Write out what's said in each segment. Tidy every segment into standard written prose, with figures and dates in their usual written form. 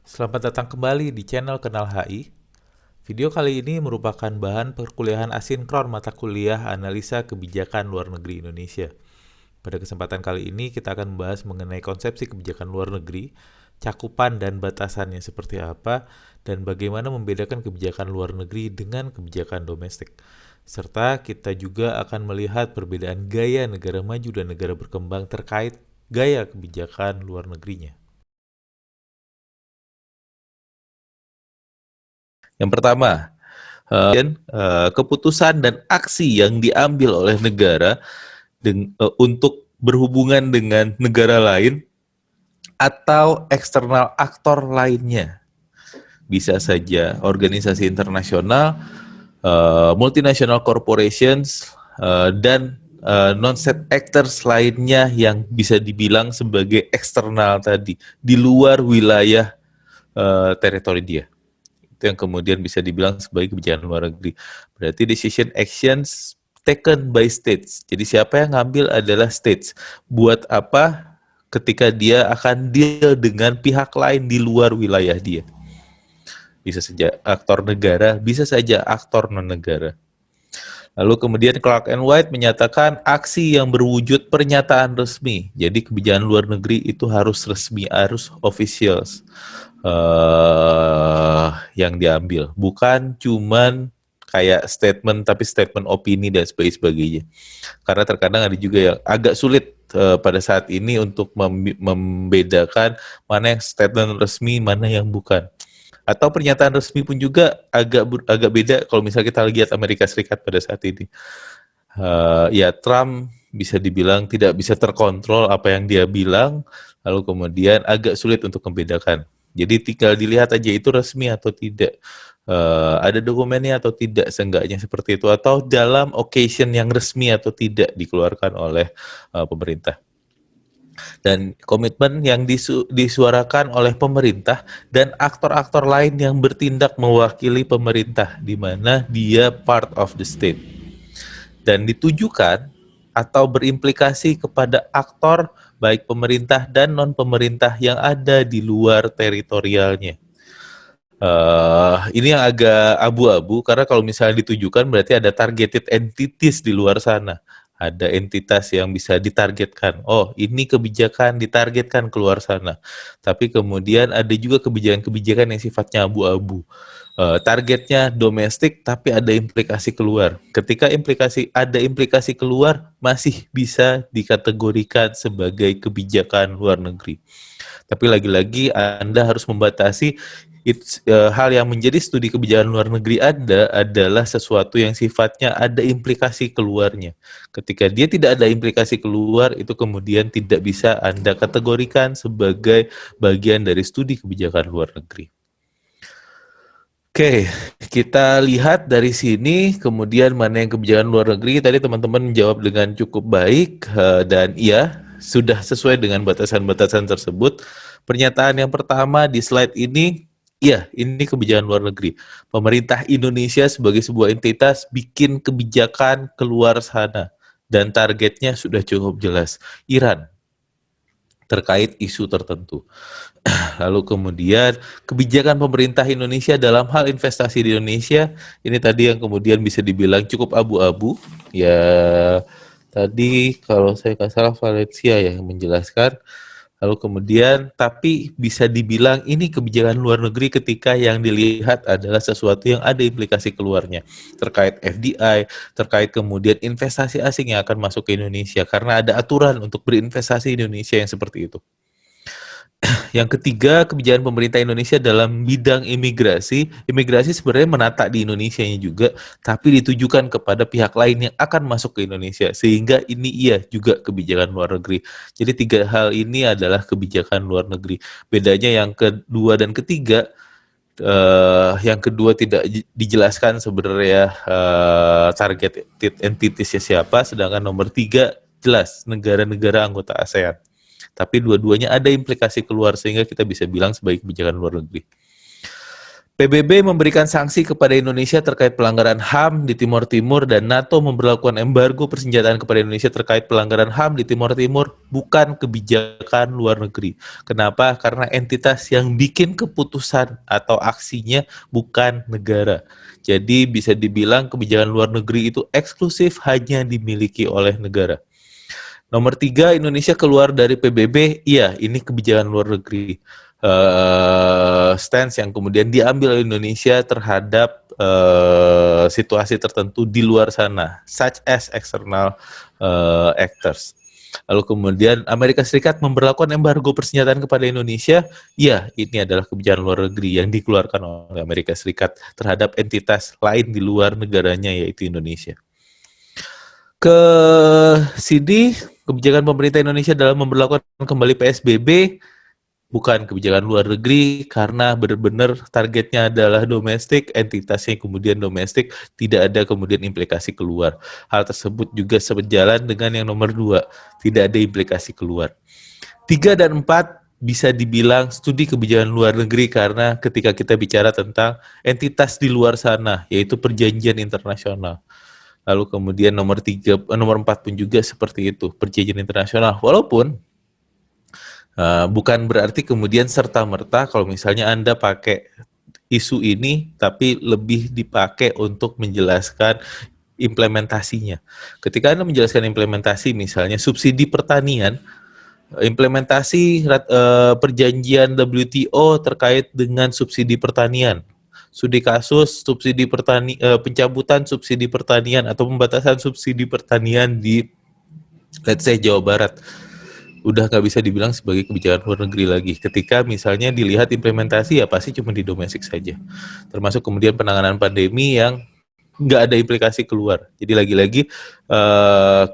Selamat datang kembali di channel Kenal HI. Video kali ini merupakan bahan perkuliahan asinkron mata kuliah analisa kebijakan luar negeri Indonesia. Pada kesempatan kali ini kita akan membahas mengenai konsepsi kebijakan luar negeri, cakupan dan batasannya seperti apa, dan bagaimana membedakan kebijakan luar negeri dengan kebijakan domestik. Serta kita juga akan melihat perbedaan gaya negara maju dan negara berkembang terkait gaya kebijakan luar negerinya. Yang pertama, keputusan dan aksi yang diambil oleh negara untuk berhubungan dengan negara lain atau eksternal aktor lainnya. Bisa saja organisasi internasional, multinational corporations, dan non-state actors lainnya yang bisa dibilang sebagai eksternal tadi, di luar wilayah teritori dia. Itu yang kemudian bisa dibilang sebagai kebijakan luar negeri. Berarti decision actions taken by states. Jadi siapa yang ngambil adalah states. Buat apa ketika dia akan deal dengan pihak lain di luar wilayah dia. Bisa saja aktor negara, bisa saja aktor non-negara. Lalu kemudian Clark and White menyatakan aksi yang berwujud pernyataan resmi. Jadi kebijakan luar negeri itu harus resmi, harus officials yang diambil. Bukan cuman kayak statement, tapi statement opini dan sebagainya. Karena terkadang ada juga yang agak sulit pada saat ini untuk membedakan mana yang statement resmi, mana yang bukan. Atau pernyataan resmi pun juga agak beda kalau misalnya kita lihat Amerika Serikat pada saat ini. Ya Trump bisa dibilang tidak bisa terkontrol apa yang dia bilang, lalu kemudian agak sulit untuk membedakan. Jadi tinggal dilihat aja itu resmi atau tidak. Ada dokumennya atau tidak, seenggaknya seperti itu, atau dalam occasion yang resmi atau tidak dikeluarkan oleh pemerintah. Dan komitmen yang disuarakan oleh pemerintah dan aktor-aktor lain yang bertindak mewakili pemerintah, di mana dia part of the state. Dan ditujukan atau berimplikasi kepada aktor baik pemerintah dan non-pemerintah yang ada di luar teritorialnya. Ini yang agak abu-abu karena kalau misalnya ditujukan berarti ada targeted entities di luar sana. Ada entitas yang bisa ditargetkan. Oh, ini kebijakan ditargetkan keluar sana. Tapi kemudian ada juga kebijakan-kebijakan yang sifatnya abu-abu. Targetnya domestik tapi ada implikasi keluar. Ketika ada implikasi keluar masih bisa dikategorikan sebagai kebijakan luar negeri. Tapi lagi-lagi Anda harus membatasi hal yang menjadi studi kebijakan luar negeri Anda adalah sesuatu yang sifatnya ada implikasi keluarnya. Ketika dia tidak ada implikasi keluar, itu kemudian tidak bisa Anda kategorikan sebagai bagian dari studi kebijakan luar negeri. Oke, kita lihat dari sini kemudian mana yang kebijakan luar negeri. Tadi teman-teman menjawab dengan cukup baik dan iya, sudah sesuai dengan batasan-batasan tersebut. Pernyataan yang pertama di slide ini, iya, ini kebijakan luar negeri. Pemerintah Indonesia sebagai sebuah entitas bikin kebijakan keluar sana dan targetnya sudah cukup jelas, Iran, terkait isu tertentu. Lalu kemudian kebijakan pemerintah Indonesia dalam hal investasi di Indonesia, ini tadi yang kemudian bisa dibilang cukup abu-abu. Ya, tadi kalau saya nggak salah Valencia yang menjelaskan. Lalu kemudian, tapi bisa dibilang ini kebijakan luar negeri ketika yang dilihat adalah sesuatu yang ada implikasi keluarnya. Terkait FDI, terkait kemudian investasi asing yang akan masuk ke Indonesia. Karena ada aturan untuk berinvestasi di Indonesia yang seperti itu. Yang ketiga, kebijakan pemerintah Indonesia dalam bidang imigrasi. Imigrasi sebenarnya menata di Indonesia juga, tapi ditujukan kepada pihak lain yang akan masuk ke Indonesia. Sehingga ini iya juga kebijakan luar negeri. Jadi tiga hal ini adalah kebijakan luar negeri. Bedanya yang kedua dan ketiga, yang kedua tidak dijelaskan sebenarnya target entitasnya siapa, sedangkan nomor tiga jelas negara-negara anggota ASEAN. Tapi dua-duanya ada implikasi keluar sehingga kita bisa bilang sebagai kebijakan luar negeri. PBB memberikan sanksi kepada Indonesia terkait pelanggaran HAM di Timor Timur dan NATO memberlakukan embargo persenjataan kepada Indonesia terkait pelanggaran HAM di Timor Timur, bukan kebijakan luar negeri. Kenapa? Karena entitas yang bikin keputusan atau aksinya bukan negara. Jadi bisa dibilang kebijakan luar negeri itu eksklusif hanya dimiliki oleh negara. Nomor 3, Indonesia keluar dari PBB. Iya, ini kebijakan luar negeri. Stance yang kemudian diambil oleh Indonesia terhadap situasi tertentu di luar sana, such as external actors. Lalu kemudian Amerika Serikat memberlakukan embargo persenjataan kepada Indonesia. Ya, ini adalah kebijakan luar negeri yang dikeluarkan oleh Amerika Serikat terhadap entitas lain di luar negaranya, yaitu Indonesia. Ke sini, kebijakan pemerintah Indonesia dalam memberlakukan kembali PSBB bukan kebijakan luar negeri karena benar-benar targetnya adalah domestik, entitasnya kemudian domestik, tidak ada kemudian implikasi keluar. Hal tersebut juga sejalan dengan yang nomor 2, tidak ada implikasi keluar. 3 dan 4 bisa dibilang studi kebijakan luar negeri karena ketika kita bicara tentang entitas di luar sana, yaitu perjanjian internasional. Lalu kemudian nomor 4 pun juga seperti itu, perjanjian internasional. Walaupun bukan berarti kemudian serta-merta kalau misalnya Anda pakai isu ini, tapi lebih dipakai untuk menjelaskan implementasinya. Ketika Anda menjelaskan implementasi, misalnya subsidi pertanian, implementasi perjanjian WTO terkait dengan subsidi pertanian. Studi kasus pencabutan subsidi pertanian atau pembatasan subsidi pertanian di let's say Jawa Barat. Udah nggak bisa dibilang sebagai kebijakan luar negeri lagi. Ketika misalnya dilihat implementasi ya pasti cuma di domestik saja. Termasuk kemudian penanganan pandemi yang nggak ada implikasi keluar. Jadi lagi-lagi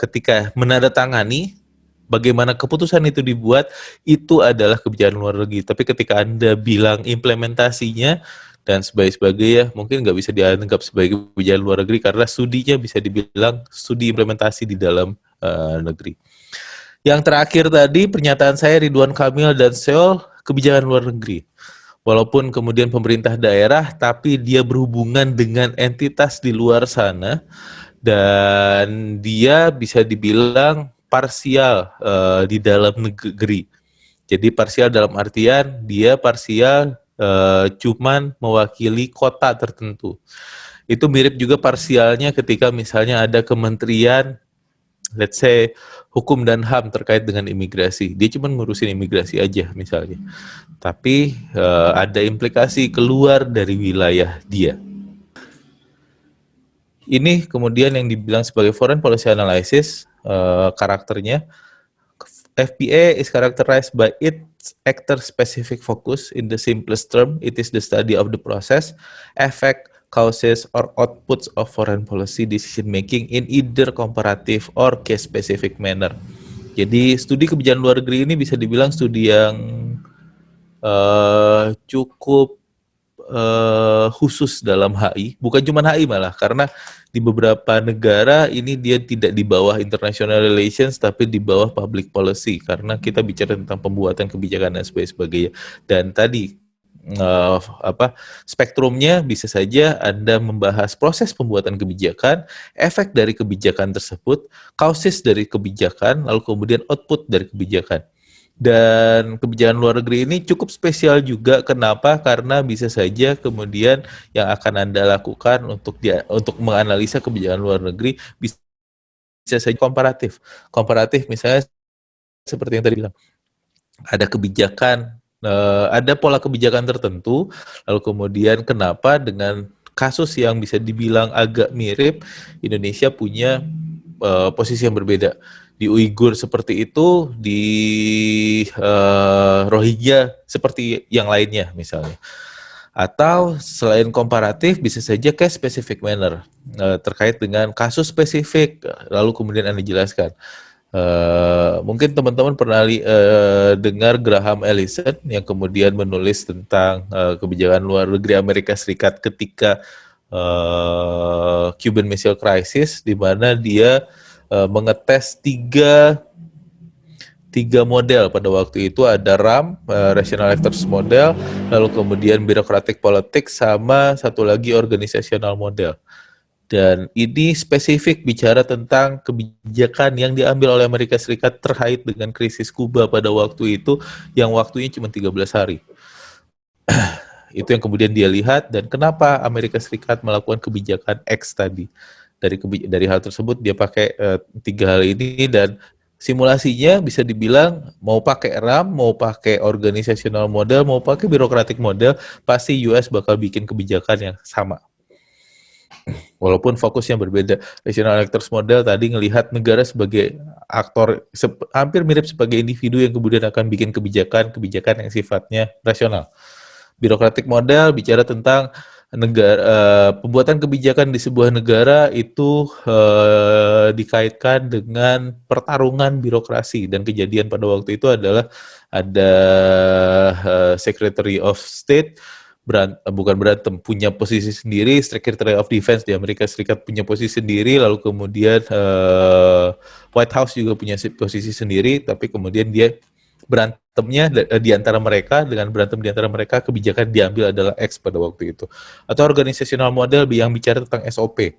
ketika menandatangani bagaimana keputusan itu dibuat, itu adalah kebijakan luar negeri. Tapi ketika Anda bilang implementasinya dan sebagainya, mungkin nggak bisa dianggap sebagai kebijakan luar negeri karena studinya bisa dibilang studi implementasi di dalam negeri. Yang terakhir tadi, pernyataan saya Ridwan Kamil dan Seoul, kebijakan luar negeri. Walaupun kemudian pemerintah daerah, tapi dia berhubungan dengan entitas di luar sana, dan dia bisa dibilang parsial di dalam negeri. Jadi parsial dalam artian dia parsial cuman mewakili kota tertentu. Itu mirip juga parsialnya ketika misalnya ada kementerian, let's say hukum dan HAM terkait dengan imigrasi. Dia cuma ngurusin imigrasi aja misalnya. Tapi ada implikasi keluar dari wilayah dia. Ini kemudian yang dibilang sebagai foreign policy analysis, karakternya. FPA is characterized by its actor-specific focus. In the simplest term, it is the study of the process, effect, causes, or outputs of foreign policy decision-making in either comparative or case-specific manner. Jadi, studi kebijakan luar negeri ini bisa dibilang studi yang cukup khusus dalam HI, bukan cuma HI malah, karena di beberapa negara ini dia tidak di bawah international relations tapi di bawah public policy karena kita bicara tentang pembuatan kebijakan dan sebagainya. Dan tadi spektrumnya bisa saja Anda membahas proses pembuatan kebijakan, efek dari kebijakan tersebut, causes dari kebijakan, lalu kemudian output dari kebijakan. Dan kebijakan luar negeri ini cukup spesial juga. Kenapa? Karena bisa saja kemudian yang akan Anda lakukan untuk menganalisa kebijakan luar negeri bisa saja komparatif. Komparatif misalnya seperti yang tadi bilang. Ada kebijakan, ada pola kebijakan tertentu, lalu kemudian kenapa dengan kasus yang bisa dibilang agak mirip, Indonesia punya posisi yang berbeda. Di Uighur seperti itu, di Rohingya seperti yang lainnya misalnya. Atau selain komparatif bisa saja case specific manner terkait dengan kasus spesifik, lalu kemudian Anda jelaskan. Mungkin teman-teman pernah dengar Graham Allison yang kemudian menulis tentang kebijakan luar negeri Amerika Serikat ketika Cuban Missile Crisis, di mana dia mengetes tiga model pada waktu itu, ada RAM, Rational Actors Model, lalu kemudian Bureaucratic Politics, sama satu lagi Organizational Model. Dan ini spesifik bicara tentang kebijakan yang diambil oleh Amerika Serikat terkait dengan krisis Kuba pada waktu itu, yang waktunya cuma 13 hari. Itu yang kemudian dia lihat, dan kenapa Amerika Serikat melakukan kebijakan X tadi. Dari hal tersebut dia pakai tiga hal ini, dan simulasinya bisa dibilang mau pakai RAM, mau pakai organizational model, mau pakai bureaucratic model, pasti US bakal bikin kebijakan yang sama. Walaupun fokusnya berbeda. Rational Actors Model tadi ngelihat negara sebagai aktor, hampir mirip sebagai individu yang kemudian akan bikin kebijakan yang sifatnya rasional. Bureaucratic Model bicara tentang pembuatan kebijakan di sebuah negara itu dikaitkan dengan pertarungan birokrasi, dan kejadian pada waktu itu adalah ada Secretary of State punya posisi sendiri, Secretary of Defense di Amerika Serikat punya posisi sendiri, lalu kemudian White House juga punya posisi sendiri, tapi kemudian dia berantemnya di antara mereka, dengan berantem di antara mereka kebijakan diambil adalah X pada waktu itu. Atau organizational model yang bicara tentang SOP.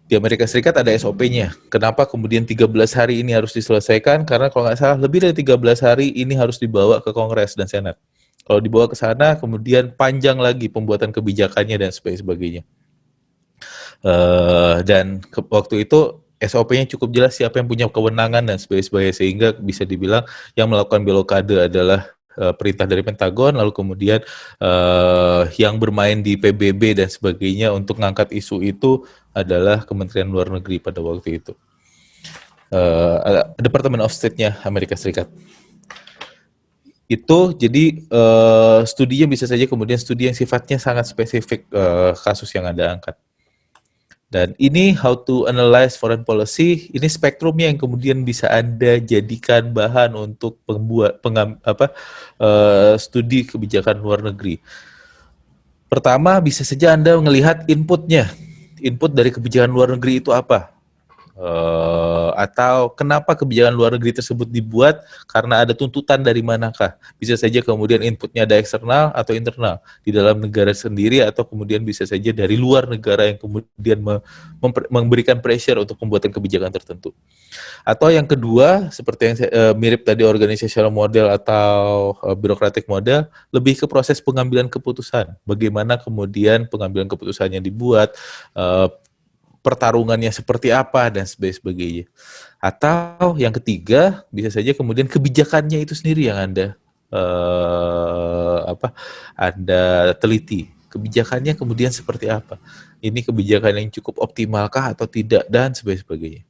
Di Amerika Serikat ada SOP-nya. Kenapa kemudian 13 hari ini harus diselesaikan? Karena kalau nggak salah lebih dari 13 hari ini harus dibawa ke Kongres dan Senat. Kalau dibawa ke sana, kemudian panjang lagi pembuatan kebijakannya dan sebagainya. Dan waktu itu SOP-nya cukup jelas siapa yang punya kewenangan dan sebagainya, sehingga bisa dibilang yang melakukan blokade adalah perintah dari Pentagon, lalu kemudian yang bermain di PBB dan sebagainya untuk ngangkat isu itu adalah Kementerian Luar Negeri pada waktu itu. Department of State-nya Amerika Serikat. Itu jadi studinya bisa saja kemudian studi yang sifatnya sangat spesifik kasus yang Anda angkat. Dan ini how to analyze foreign policy, ini spektrumnya yang kemudian bisa Anda jadikan bahan untuk studi kebijakan luar negeri. Pertama, bisa saja Anda melihat inputnya. Input dari kebijakan luar negeri itu apa? Atau kenapa kebijakan luar negeri tersebut dibuat, karena ada tuntutan dari manakah. Bisa saja kemudian inputnya ada eksternal atau internal di dalam negara sendiri, atau kemudian bisa saja dari luar negara yang kemudian memberikan pressure untuk pembuatan kebijakan tertentu. Atau yang kedua, seperti yang mirip tadi organizational model atau bureaucratic model, lebih ke proses pengambilan keputusan. Bagaimana kemudian pengambilan keputusannya dibuat, pertarungannya seperti apa, dan sebagainya. Atau yang ketiga, bisa saja kemudian kebijakannya itu sendiri yang Anda teliti. Kebijakannya kemudian seperti apa? Ini kebijakan yang cukup optimalkah atau tidak, dan sebagainya.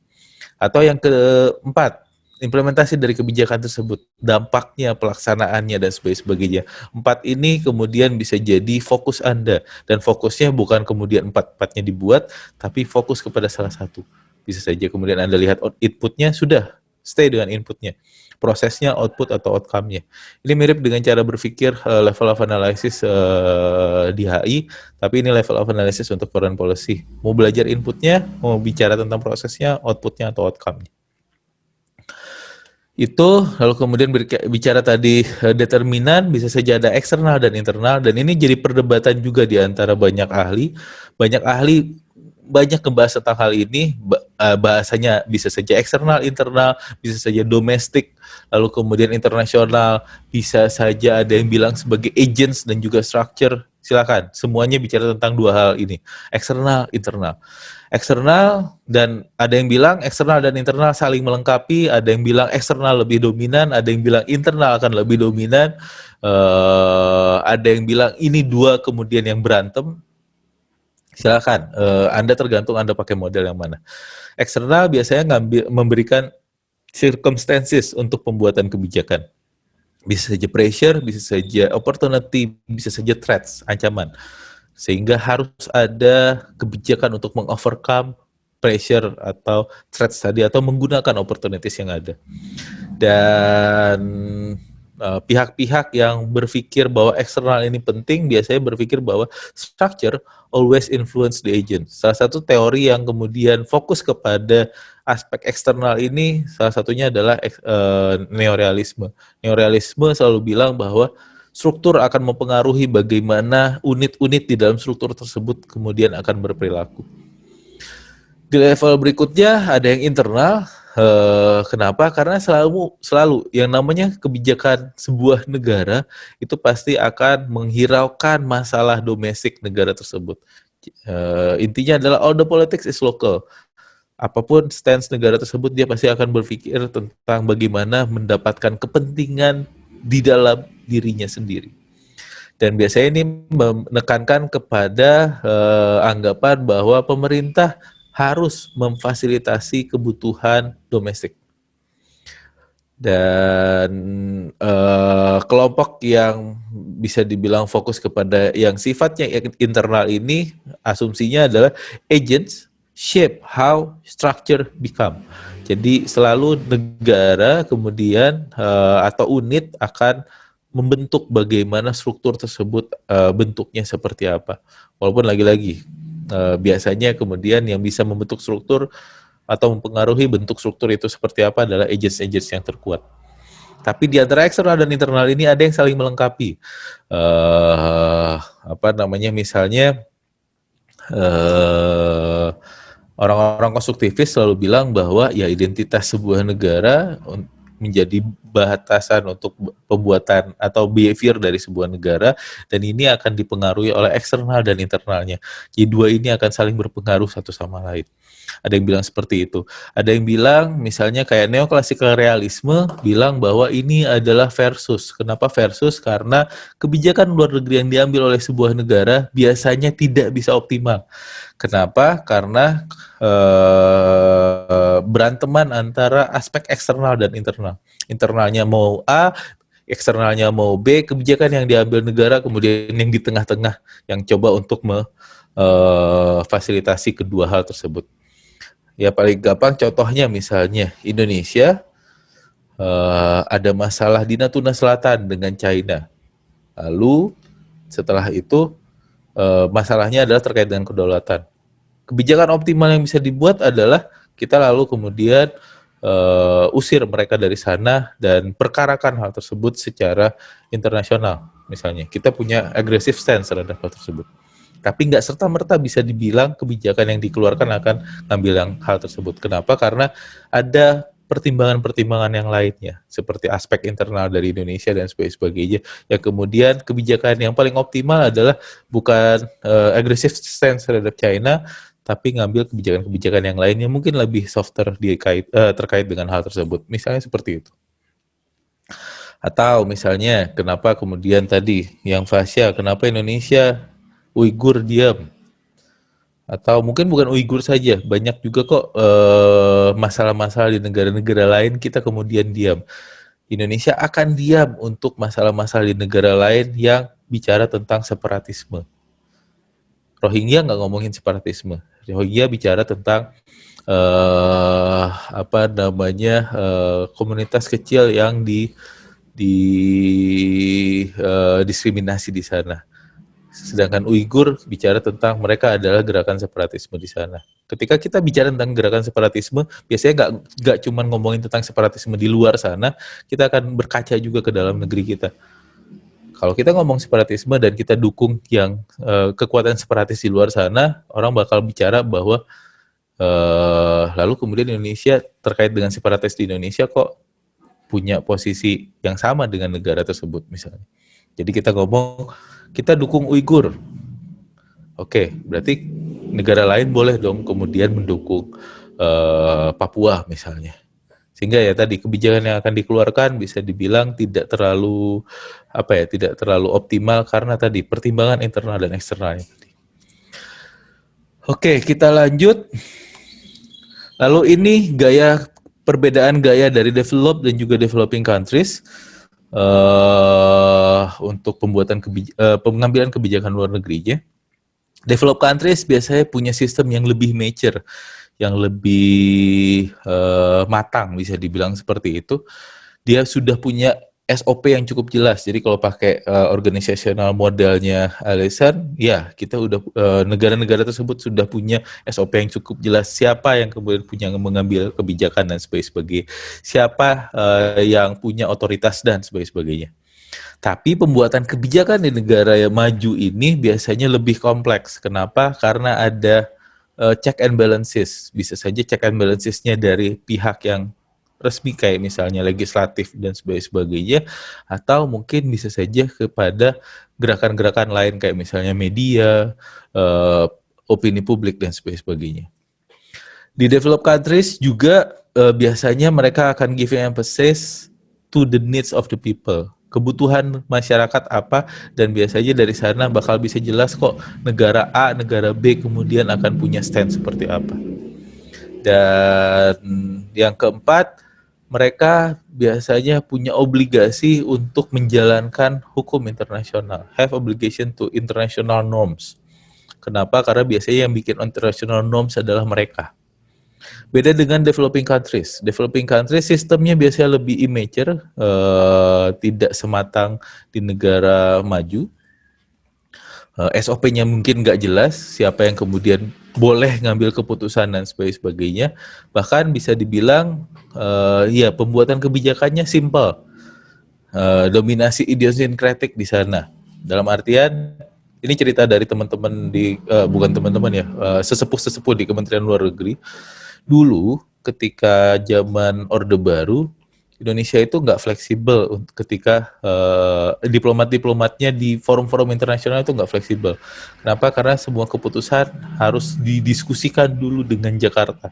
Atau yang keempat, implementasi dari kebijakan tersebut, dampaknya, pelaksanaannya, dan sebagainya. 4 ini kemudian bisa jadi fokus Anda, dan fokusnya bukan kemudian 4-4-nya dibuat, tapi fokus kepada salah satu. Bisa saja kemudian Anda lihat inputnya, sudah, stay dengan inputnya. Prosesnya, output atau outcome-nya. Ini mirip dengan cara berpikir level of analysis di HI, tapi ini level of analysis untuk foreign policy. Mau belajar inputnya, mau bicara tentang prosesnya, outputnya atau outcome-nya. Itu, lalu kemudian bicara tadi determinan, bisa saja ada eksternal dan internal, dan ini jadi perdebatan juga di antara banyak ahli. Banyak ahli banyak membahas tentang hal ini, bahasanya bisa saja eksternal, internal, bisa saja domestik, lalu kemudian internasional, bisa saja ada yang bilang sebagai agents dan juga structure. Silakan, semuanya bicara tentang dua hal ini, eksternal, internal. Eksternal, dan ada yang bilang eksternal dan internal saling melengkapi, ada yang bilang eksternal lebih dominan, ada yang bilang internal akan lebih dominan, ada yang bilang ini dua kemudian yang berantem. Silakan, Anda tergantung Anda pakai model yang mana. Eksternal biasanya memberikan circumstances untuk pembuatan kebijakan. Bisa saja pressure, bisa saja opportunity, bisa saja threats, ancaman. Sehingga harus ada kebijakan untuk mengovercome pressure atau threats tadi, atau menggunakan opportunities yang ada. Dan pihak-pihak yang berpikir bahwa eksternal ini penting biasanya berpikir bahwa structure always influence the agent. Salah satu teori yang kemudian fokus kepada aspek eksternal ini salah satunya adalah neorealisme. Neorealisme selalu bilang bahwa struktur akan mempengaruhi bagaimana unit-unit di dalam struktur tersebut kemudian akan berperilaku. Di level berikutnya ada yang internal. Kenapa? Karena selalu yang namanya kebijakan sebuah negara itu pasti akan menghiraukan masalah domestik negara tersebut. Intinya adalah all the politics is local. Apapun stance negara tersebut, dia pasti akan berpikir tentang bagaimana mendapatkan kepentingan di dalam dirinya sendiri. Dan biasanya ini menekankan kepada anggapan bahwa pemerintah harus memfasilitasi kebutuhan domestik. Dan kelompok yang bisa dibilang fokus kepada yang sifatnya internal ini, asumsinya adalah agents shape how structure become. Jadi selalu negara kemudian atau unit akan membentuk bagaimana struktur tersebut bentuknya seperti apa. Walaupun lagi-lagi biasanya kemudian yang bisa membentuk struktur atau mempengaruhi bentuk struktur itu seperti apa adalah agents-agents yang terkuat. Tapi di antara eksternal dan internal ini ada yang saling melengkapi. Misalnya orang-orang konstruktivis selalu bilang bahwa ya identitas sebuah negara menjadi batasan untuk pembuatan atau behavior dari sebuah negara, dan ini akan dipengaruhi oleh eksternal dan internalnya. Jadi dua ini akan saling berpengaruh satu sama lain. Ada yang bilang seperti itu. Ada yang bilang misalnya kayak neoklasikal realisme bilang bahwa ini adalah versus. Kenapa versus? Karena kebijakan luar negeri yang diambil oleh sebuah negara biasanya tidak bisa optimal. Kenapa? Karena beranteman antara aspek eksternal dan internal. Internalnya mau A, eksternalnya mau B, kebijakan yang diambil negara kemudian yang di tengah-tengah yang coba untuk fasilitasi kedua hal tersebut. Ya paling gampang contohnya misalnya Indonesia ada masalah di Natuna Selatan dengan China. Lalu setelah itu masalahnya adalah terkait dengan kedaulatan. Kebijakan optimal yang bisa dibuat adalah kita lalu kemudian usir mereka dari sana dan perkarakan hal tersebut secara internasional. Misalnya kita punya aggressive stance terhadap hal tersebut. Tapi nggak serta-merta bisa dibilang kebijakan yang dikeluarkan akan ngambil yang hal tersebut. Kenapa? Karena ada pertimbangan-pertimbangan yang lainnya, seperti aspek internal dari Indonesia dan sebagainya. Ya kemudian kebijakan yang paling optimal adalah bukan aggressive stance terhadap China, tapi ngambil kebijakan-kebijakan yang lainnya mungkin lebih softer terkait dengan hal tersebut. Misalnya seperti itu. Atau misalnya kenapa kemudian tadi yang Fasya, kenapa Indonesia Uighur diam? Atau mungkin bukan Uighur saja, banyak juga kok masalah-masalah di negara-negara lain kita kemudian diam. Indonesia akan diam untuk masalah-masalah di negara lain yang bicara tentang separatisme. Rohingya nggak ngomongin separatisme. Rohingya bicara tentang komunitas kecil yang diskriminasi di sana. Sedangkan Uighur bicara tentang mereka adalah gerakan separatisme di sana. Ketika kita bicara tentang gerakan separatisme, biasanya nggak cuma ngomongin tentang separatisme di luar sana, kita akan berkaca juga ke dalam negeri kita. Kalau kita ngomong separatisme dan kita dukung yang kekuatan separatis di luar sana, orang bakal bicara bahwa lalu kemudian Indonesia terkait dengan separatis di Indonesia kok punya posisi yang sama dengan negara tersebut misalnya. Jadi kita ngomong, kita dukung Uighur. Oke, berarti negara lain boleh dong kemudian mendukung Papua misalnya. Sehingga ya tadi kebijakan yang akan dikeluarkan bisa dibilang tidak terlalu optimal karena tadi pertimbangan internal dan eksternalnya. Oke, kita lanjut. Lalu ini perbedaan gaya dari developed dan juga developing countries untuk pengambilan kebijakan luar negerinya. Developed countries biasanya punya sistem yang lebih mature, yang lebih matang, bisa dibilang seperti itu. Dia sudah punya SOP yang cukup jelas. Jadi kalau pakai organizational modelnya Alison, ya kita udah negara-negara tersebut sudah punya SOP yang cukup jelas. Siapa yang kemudian punya mengambil kebijakan dan sebagainya. Siapa yang punya otoritas dan sebagainya. Tapi pembuatan kebijakan di negara yang maju ini biasanya lebih kompleks. Kenapa? Karena ada check and balances. Bisa saja check and balancesnya dari pihak yang resmi kayak misalnya legislatif dan sebagainya, atau mungkin bisa saja kepada gerakan-gerakan lain kayak misalnya media, opini publik dan sebagainya. Di developed countries juga biasanya mereka akan giving emphasis to the needs of the people. Kebutuhan masyarakat apa, dan biasanya dari sana bakal bisa jelas kok negara A, negara B kemudian akan punya stand seperti apa. Dan yang keempat, mereka biasanya punya obligasi untuk menjalankan hukum internasional. Have obligation to international norms. Kenapa? Karena biasanya yang bikin international norms adalah mereka. Beda dengan developing countries. Developing countries sistemnya biasanya lebih immature, tidak sematang di negara maju. SOP-nya mungkin nggak jelas, siapa yang kemudian boleh ngambil keputusan dan sebagainya. Bahkan bisa dibilang, ya pembuatan kebijakannya simple. Dominasi idiosyncratic di sana. Dalam artian, ini cerita dari teman-teman di, bukan teman-teman ya, sesepuh-sesepuh di Kementerian Luar Negeri. Dulu ketika zaman Orde Baru, Indonesia itu nggak fleksibel ketika diplomat-diplomatnya di forum-forum internasional itu nggak fleksibel. Kenapa? Karena semua keputusan harus didiskusikan dulu dengan Jakarta.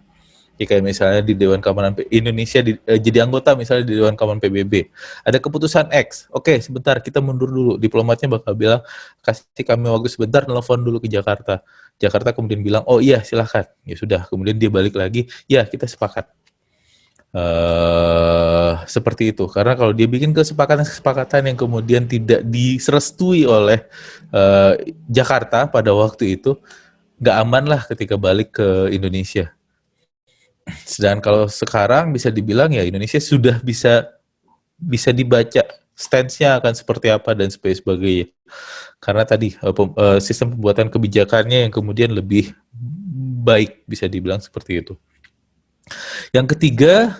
Ya, kayak misalnya di Dewan Keamanan Indonesia jadi anggota misalnya di Dewan Keamanan PBB. Ada keputusan X. Oke, sebentar kita mundur dulu. Diplomatnya bakal bilang, kasih kami waktu sebentar, telepon dulu ke Jakarta. Jakarta kemudian bilang, oh iya silahkan. Ya sudah, kemudian dia balik lagi, ya kita sepakat. Seperti itu. Karena kalau dia bikin kesepakatan-kesepakatan yang kemudian tidak direstui oleh Jakarta pada waktu itu, nggak aman lah ketika balik ke Indonesia. Sedangkan kalau sekarang bisa dibilang ya Indonesia sudah bisa dibaca stance-nya akan seperti apa dan sebagainya. Karena tadi sistem pembuatan kebijakannya yang kemudian lebih baik, bisa dibilang seperti itu. Yang ketiga,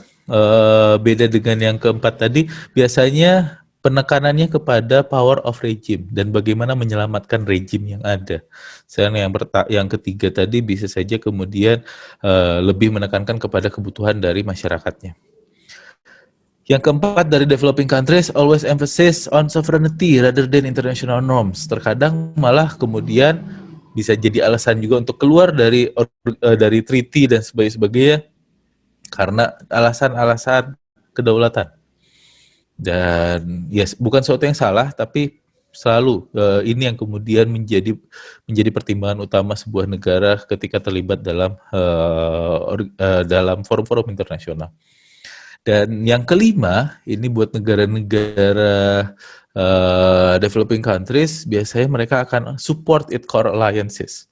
beda dengan yang keempat tadi, biasanya penekanannya kepada power of regime dan bagaimana menyelamatkan regime yang ada. Sedangkan yang ketiga tadi bisa saja kemudian lebih menekankan kepada kebutuhan dari masyarakatnya. Yang keempat, dari developing countries always emphasis on sovereignty rather than international norms. Terkadang malah kemudian bisa jadi alasan juga untuk keluar dari treaty dan sebagainya karena alasan-alasan kedaulatan. Dan ya bukan sesuatu yang salah, tapi selalu ini yang kemudian menjadi pertimbangan utama sebuah negara ketika terlibat dalam forum-forum internasional. Dan yang kelima, ini buat negara-negara developing countries, biasanya mereka akan support its core alliances.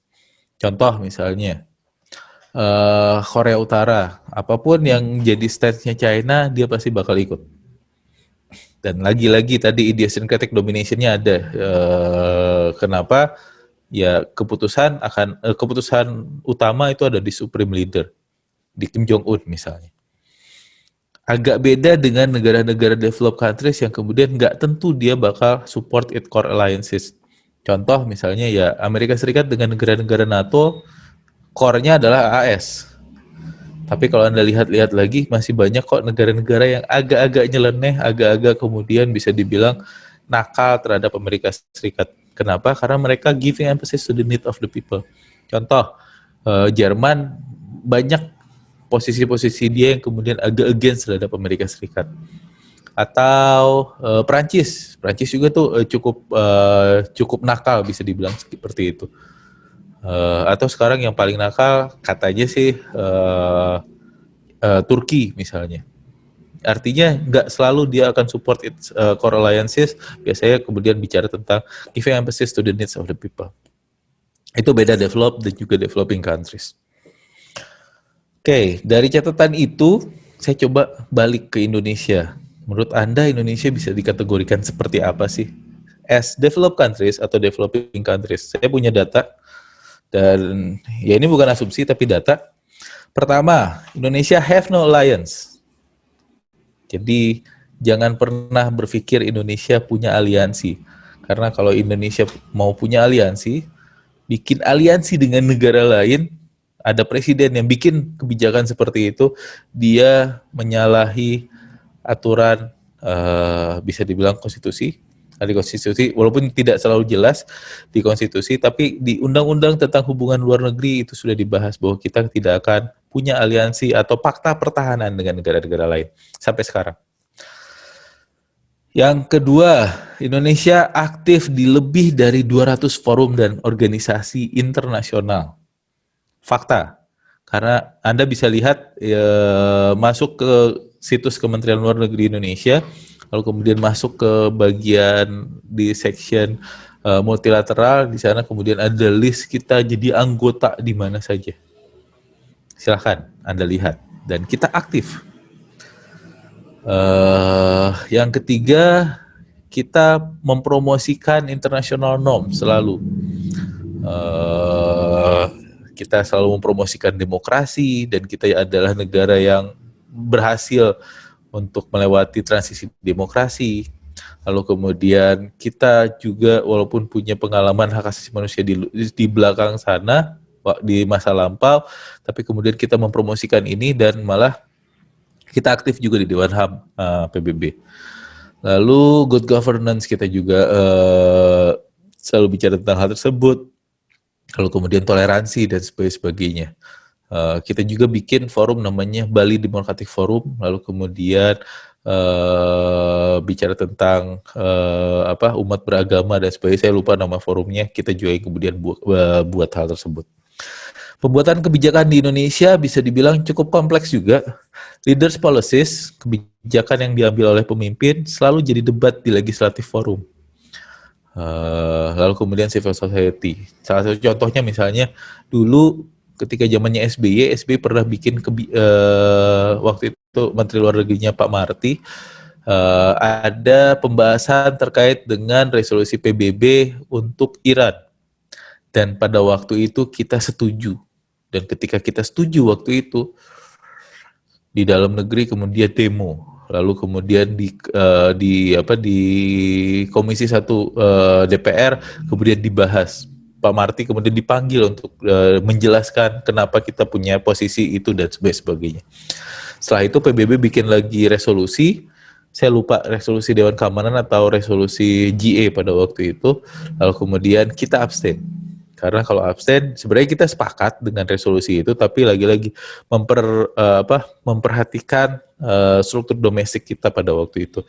Contoh misalnya, Korea Utara, apapun yang jadi stance-nya China, dia pasti bakal ikut. Dan lagi-lagi tadi idiosyncratic domination-nya ada. Kenapa? Ya keputusan utama itu ada di supreme leader, di Kim Jong Un misalnya. Agak beda dengan negara-negara developed countries yang kemudian nggak tentu dia bakal support its core alliances. Contoh misalnya ya Amerika Serikat dengan negara-negara NATO, core-nya adalah AS. Tapi kalau Anda lihat-lihat lagi, masih banyak kok negara-negara yang agak-agak nyeleneh, agak-agak kemudian bisa dibilang nakal terhadap Amerika Serikat. Kenapa? Karena mereka giving emphasis to the need of the people. Contoh, Jerman banyak posisi-posisi dia yang kemudian agak against terhadap Amerika Serikat. Atau Prancis juga tuh cukup nakal bisa dibilang seperti itu. Atau sekarang yang paling nakal katanya sih Turki misalnya. Artinya nggak selalu dia akan support its core alliances, biasanya kemudian bicara tentang giving emphasis to the needs of the people. Itu beda developed dan juga developing countries. Oke, dari catatan itu saya coba balik ke Indonesia. Menurut Anda Indonesia bisa dikategorikan seperti apa sih? As developed countries atau developing countries? Saya punya data dan ya ini bukan asumsi tapi data. Pertama, Indonesia have no alliance. Jadi jangan pernah berpikir Indonesia punya aliansi. Karena kalau Indonesia mau punya aliansi, bikin aliansi dengan negara lain, ada presiden yang bikin kebijakan seperti itu, dia menyalahi aturan bisa dibilang konstitusi. Di konstitusi, walaupun tidak selalu jelas di konstitusi, tapi di undang-undang tentang hubungan luar negeri itu sudah dibahas bahwa kita tidak akan punya aliansi atau fakta pertahanan dengan negara-negara lain sampai sekarang. Yang kedua, Indonesia aktif di lebih dari 200 forum dan organisasi internasional. Fakta, karena Anda bisa lihat masuk ke situs Kementerian Luar Negeri Indonesia, lalu kemudian masuk ke bagian di section multilateral, di sana kemudian ada list kita jadi anggota di mana saja. Silahkan Anda lihat, dan kita aktif. Yang ketiga, kita mempromosikan international norm selalu. Kita selalu mempromosikan demokrasi dan kita adalah negara yang berhasil untuk melewati transisi demokrasi. Lalu kemudian kita juga walaupun punya pengalaman hak asasi manusia di belakang sana, di masa lampau, tapi kemudian kita mempromosikan ini dan malah kita aktif juga di Dewan HAM PBB. Lalu good governance kita juga selalu bicara tentang hal tersebut. Lalu kemudian toleransi dan sebagainya. Kita juga bikin forum namanya Bali Democratic Forum. Lalu kemudian bicara tentang umat beragama dan sebagainya. Saya lupa nama forumnya. Kita juga kemudian buat hal tersebut. Pembuatan kebijakan di Indonesia bisa dibilang cukup kompleks juga. Leaders policies, kebijakan yang diambil oleh pemimpin, selalu jadi debat di legislative forum. Lalu kemudian civil society. Salah satu contohnya misalnya dulu ketika zamannya SBY pernah bikin waktu itu Menteri Luar Negerinya Pak Marty, ada pembahasan terkait dengan resolusi PBB untuk Iran. Dan pada waktu itu kita setuju. Dan ketika kita setuju waktu itu, di dalam negeri kemudian demo, lalu kemudian di Komisi 1 DPR kemudian dibahas. Pak Marty kemudian dipanggil untuk menjelaskan kenapa kita punya posisi itu dan sebagainya. Setelah itu PBB bikin lagi resolusi, saya lupa resolusi Dewan Keamanan atau resolusi GA pada waktu itu, lalu kemudian kita abstain. Karena kalau abstain, sebenarnya kita sepakat dengan resolusi itu, tapi lagi-lagi memperhatikan struktur domestik kita pada waktu itu,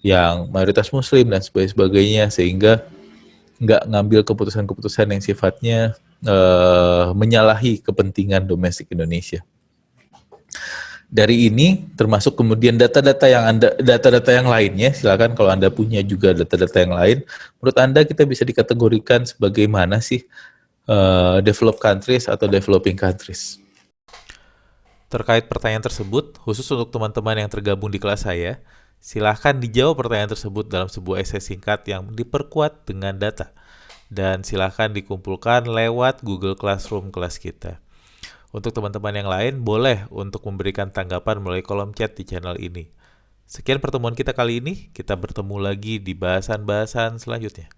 yang mayoritas Muslim dan sebagainya, sehingga nggak ngambil keputusan-keputusan yang sifatnya menyalahi kepentingan domestik Indonesia. Dari ini termasuk kemudian data-data yang lainnya, silakan kalau Anda punya juga data-data yang lain, menurut Anda kita bisa dikategorikan sebagai mana sih developed countries atau developing countries? Terkait pertanyaan tersebut, khusus untuk teman-teman yang tergabung di kelas saya, silahkan dijawab pertanyaan tersebut dalam sebuah esai singkat yang diperkuat dengan data. Dan silahkan dikumpulkan lewat Google Classroom kelas kita. Untuk teman-teman yang lain, boleh untuk memberikan tanggapan melalui kolom chat di channel ini. Sekian pertemuan kita kali ini, kita bertemu lagi di bahasan-bahasan selanjutnya.